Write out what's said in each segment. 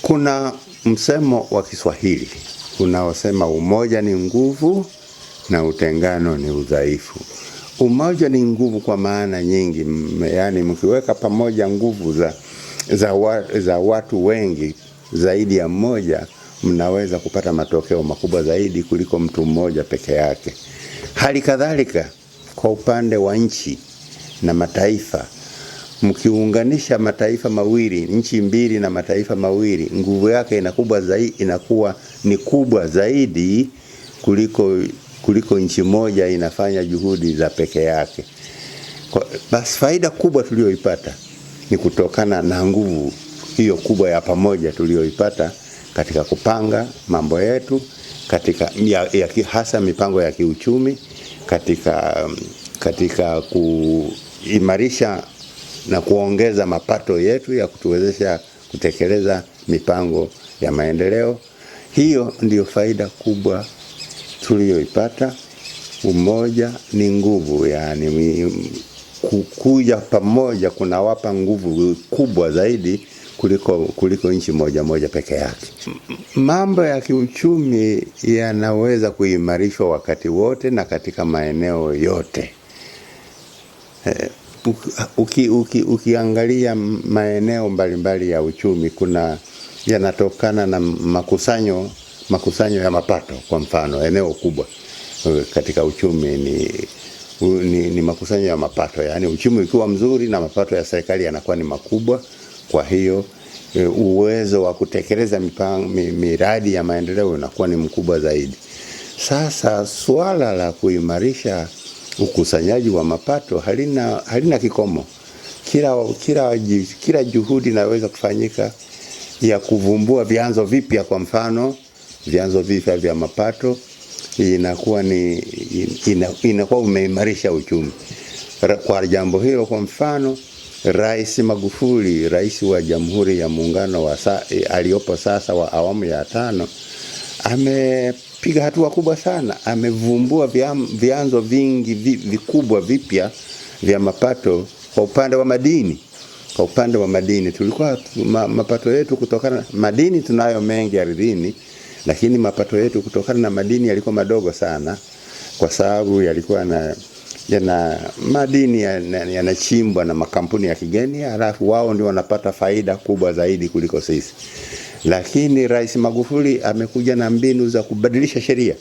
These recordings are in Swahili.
Kuna msemo wa Kiswahili unaosema umoja ni nguvu na utengano ni udhaifu. Umoja ni nguvu kwa maana nyingi, yani mkiweka pamoja nguvu za watu wengi zaidi ya mmoja, mnaweza kupata matokeo makubwa zaidi kuliko mtu mmoja peke yake. Hali kadhalika kwa upande wa nchi na mataifa, mkiunganisha mataifa mawili, nchi mbili na mataifa mawili, nguvu yake inakuwa ni kubwa zaidi kuliko nchi moja inafanya juhudi za peke yake. Basi faida kubwa tulioipata ni kutokana na nguvu hiyo kubwa ya pamoja tulioipata katika kupanga mambo yetu, katika hasa mipango ya kiuchumi, katika kuimarisha na kuongeza mapato yetu ya kutuwezesha kutekeleza mipango ya maendeleo. Hiyo ndiyo faida kubwa tuliyoipata. Umoja ni nguvu, yani kukuja pamoja kunawapa nguvu kubwa zaidi kuliko nchi moja peke yake. Mambo ya kiuchumi yanaweza kuimarishwa wakati wote na katika maeneo yote. Ukiangalia maeneo mbalimbali ya uchumi, yanatokana na makusanyo ya mapato. Kwa mfano, eneo kubwa katika uchumi ni makusanyo ya mapato. Yani uchumi ukiwa mzuri na mapato ya serikali yanakuwa ni makubwa, kwa hiyo uwezo wa kutekeleza miradi ya maendeleo unakuwa ni mkubwa zaidi. Sasa swala la kuimarisha ukusanyaji wa mapato halina kikomo. Kila juhudi inaweza kufanyika ya kuvumbua vyanzo vipya. Kwa mfano, vyanzo vipya vya mapato inakuwa umeimarisha uchumi. Kwa jambo hilo, kwa mfano, Rais Magufuli, rais wa Jamhuri ya Muungano aliyopo sasa wa awamu ya 5, amepiga hatua kubwa sana. Amevumbua vyanzo vingi vikubwa vipya vya mapato kwa upande wa madini. Kwa upande wa madini tulikuwa mapato yetu kutokana na madini, tunayo mengi ardhini, lakini mapato yetu kutokana na madini yalikuwa madogo sana, kwa sababu yalikuwa madini yanachimbwa na makampuni ya kigeni, halafu wao ndio wanapata faida kubwa zaidi kuliko sisi. Lakini Rais Magufuli amekuja na mbinu za kubadilisha sheria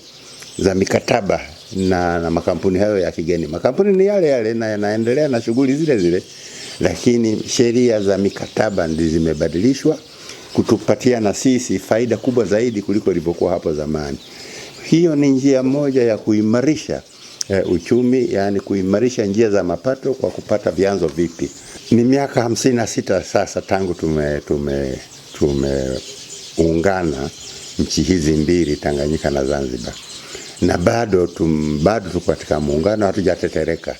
za mikataba na makampuni hayo ya kigeni. Makampuni ni yale na yanaendelea na shughuli zile, lakini sheria za mikataba ndizo zimebadilishwa kutupatia na sisi faida kubwa zaidi kuliko ilivyokuwa hapo zamani. Hiyo ni njia moja ya kuimarisha uchumi, yani kuimarisha njia za mapato kwa kupata vyanzo vipi. Ni miaka 56 sasa tangu tumeungana nchi hizi mbili, Tanganyika na Zanzibar, na bado tuko katika muungano, hatujatetereka.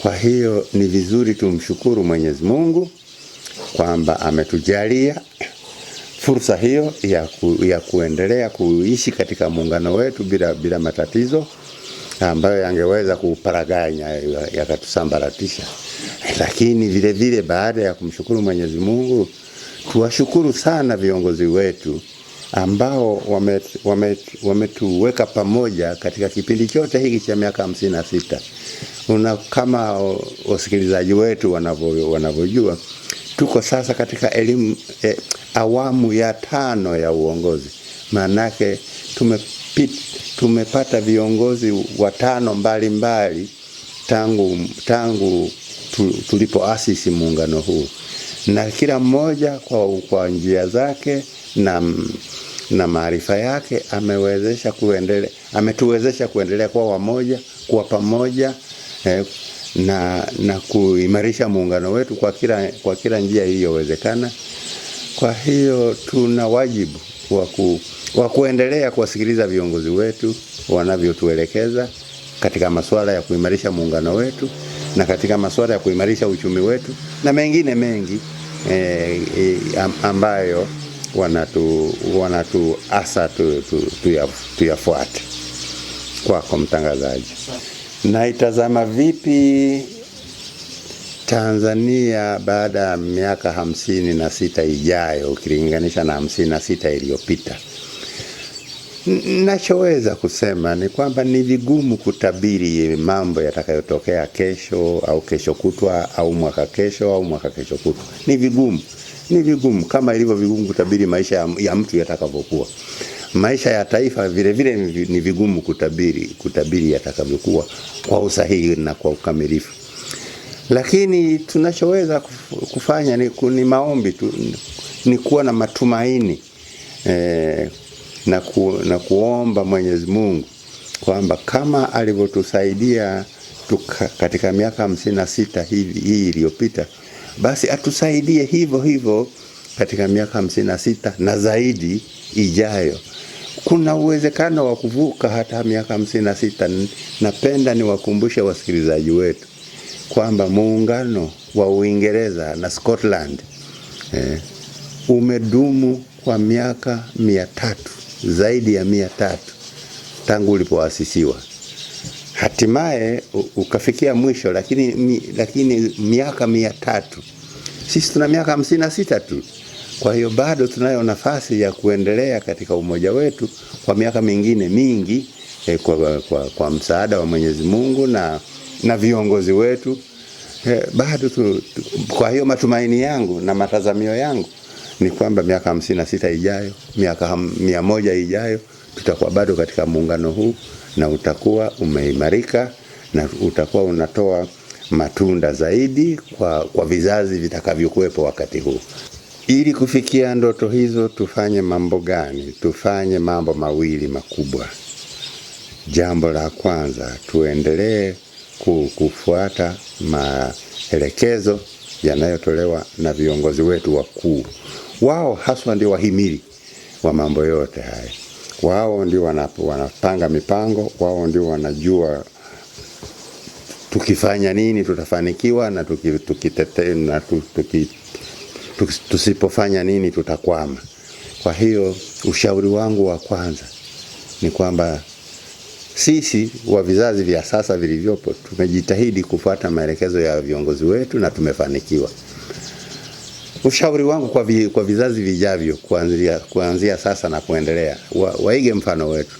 Kwa hiyo ni vizuri tumshukuru Mwenyezi Mungu kwamba ametujalia fursa hiyo ya kuendelea kuishi katika muungano wetu bila matatizo ambayo yangeweza kuparaganya yakatusambaratisha. Lakini vile vile, baada ya kumshukuru Mwenyezi Mungu, tuwashukuru sana viongozi wetu ambao wametuweka pamoja katika kipindi chote hiki cha miaka 56. Kama wasikilizaji wetu wanavyojua, tuko sasa katika awamu ya 5 ya uongozi. Manake tumepata viongozi watano mbalimbali tangu tulipoasisi muungano huu, na kila mmoja kwa njia zake na maarifa yake ametuwezesha kuendelea kuwa pamoja na kuimarisha muungano wetu kwa kila njia iliyowezekana. Kwa hiyo tuna wajibu wa kuendelea kuwasikiliza viongozi wetu wanavyotuelekeza katika masuala ya kuimarisha muungano wetu na katika masuala ya kuimarisha uchumi wetu na mengine mengi ambayo wanatuasa tuyafuate. Kwako mtangazaji, naitazama vipi Tanzania baada ya miaka 56 ijayo ukilinganisha na 56 iliyopita, nachoweza kusema ni kwamba ni vigumu kutabiri mambo yatakayotokea kesho au kesho kutwa au mwaka kesho au mwaka kesho kutwa. Ni vigumu kama ilivyo vigumu kutabiri maisha ya mtu yatakavyokuwa. Maisha ya taifa vile vile ni vigumu kutabiri yatakavyokuwa kwa usahihi na kwa ukamilifu. Lakini tunachoweza kufanya ni maombi tu, ni kuwa na matumaini na kuomba Mwenyezi Mungu kwamba kama alivyotusaidia katika miaka 56 hii iliyopita, basi atusaidie hivyo katika miaka 56 na zaidi ijayo. Kuna uwezekano wa kuvuka hata miaka 56. Napenda niwakumbushe wasikilizaji wetu kwamba muungano wa Uingereza na Scotland umedumu kwa miaka 300, zaidi ya 300 tangu ulipoasisiwa. Hatimaye ukafikia mwisho, lakini miaka 300. Sisi tuna miaka 56 tu. Kwa hiyo bado tunayo nafasi ya kuendelea katika umoja wetu kwa miaka mingine mingi kwa msaada wa Mwenyezi Mungu na viongozi wetu. Bado kwa hiyo matumaini yangu na matazamio yangu ni kwamba miaka 56 ijayo, miaka 100 ijayo, tutakuwa bado katika muungano huu na utakuwa umeimarika na utakuwa unatoa matunda zaidi kwa vizazi vitakavyokuwepo wakati huu. Ili kufikia ndoto hizo tufanye mambo gani? Tufanye mambo mawili makubwa. Jambo la kwanza, tuendelee kufuata maelekezo yanayotolewa na viongozi wetu wakuu. Wao haswa ndio wahimili wa mambo yote haya. Wao ndio wanapanga mipango, wao ndio wanajua tukifanya nini tutafanikiwa na tusipofanya nini tutakwama. Kwa hiyo ushauri wangu wa kwanza ni kwamba sisi wa vizazi vya sasa vilivyopo tumejitahidi kufuata maelekezo ya viongozi wetu na tumefanikiwa. Ushauri wangu kwa vizazi vijavyo kuanzia sasa na kuendelea, waige mfano wetu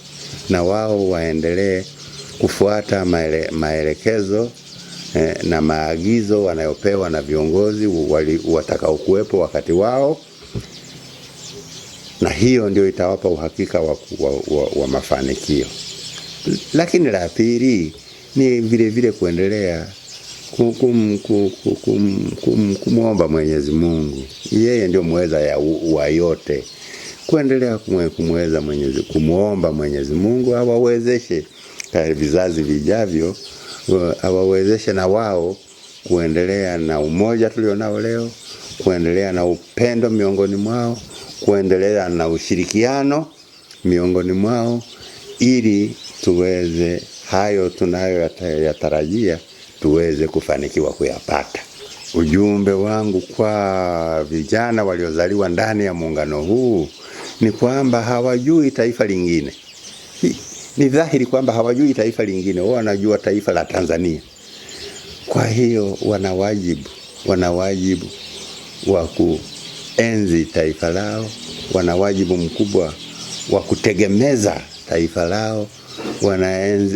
na wao waendelee kufuata maelekezo na maagizo wanayopewa na viongozi watakaokuwepo wakati wao, na hiyo ndio itawapa uhakika wa mafanikio. Lakini la pili ni vile vile kuendelea kumuomba Mwenyezi Mungu. Yeye ndio muweza wa yote. Kuendelea kumuomba Mwenyezi Mungu awawezeshe vizazi vijavyo, awawezeshe na wao kuendelea na umoja tulionao leo, kuendelea na upendo miongoni mwao, kuendelea na ushirikiano miongoni mwao, ili tuweze hayo tunayoyatarajia tuweze kufanikiwa kuyapata. Ujumbe wangu kwa vijana waliozaliwa ndani ya muungano huu ni kwamba hawajui taifa lingine. Ni dhahiri kwamba hawajui taifa lingine, wao wanajua taifa la Tanzania. Kwa hiyo wana wajibu wa kuenzi taifa lao, wana wajibu mkubwa wa kutegemeza taifa lao,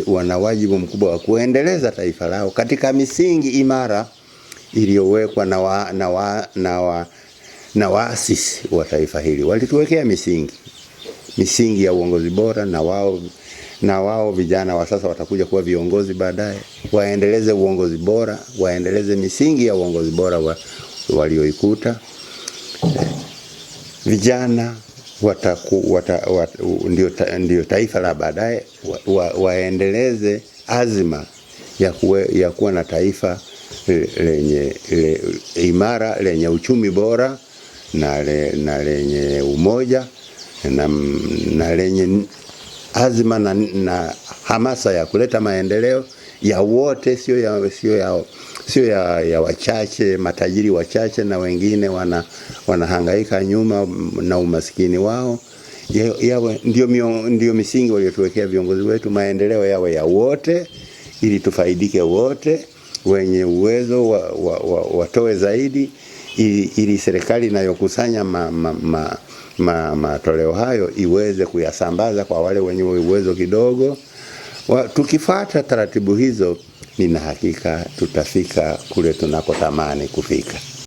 wana wajibu mkubwa wa kuendeleza taifa lao katika misingi imara iliyowekwa na waasisi wa taifa hili. Walituwekea misingi ya uongozi bora, na wao vijana wa sasa watakuja kuwa viongozi baadaye, waendeleze uongozi bora, waendeleze misingi ya uongozi bora walioikuta. Vijana ndio taifa la baadaye, waendeleze azma ya kuwa na taifa lenye imara, lenye uchumi bora na lenye umoja na lenye azma na hamasa ya kuleta maendeleo ya wote, sio ya wachache, matajiri wachache na wengine wanahangaika nyuma na umaskini wao. Ndio misingi waliotuwekea viongozi wetu, maendeleo yawe ya wote ili tufaidike wote, wenye uwezo watoe zaidi, ili serikali inayokusanya matoleo hayo iweze kuyasambaza kwa wale wenye uwezo kidogo. Tukifuata taratibu hizo, nina hakika tutafika kule tunakotamani kufika.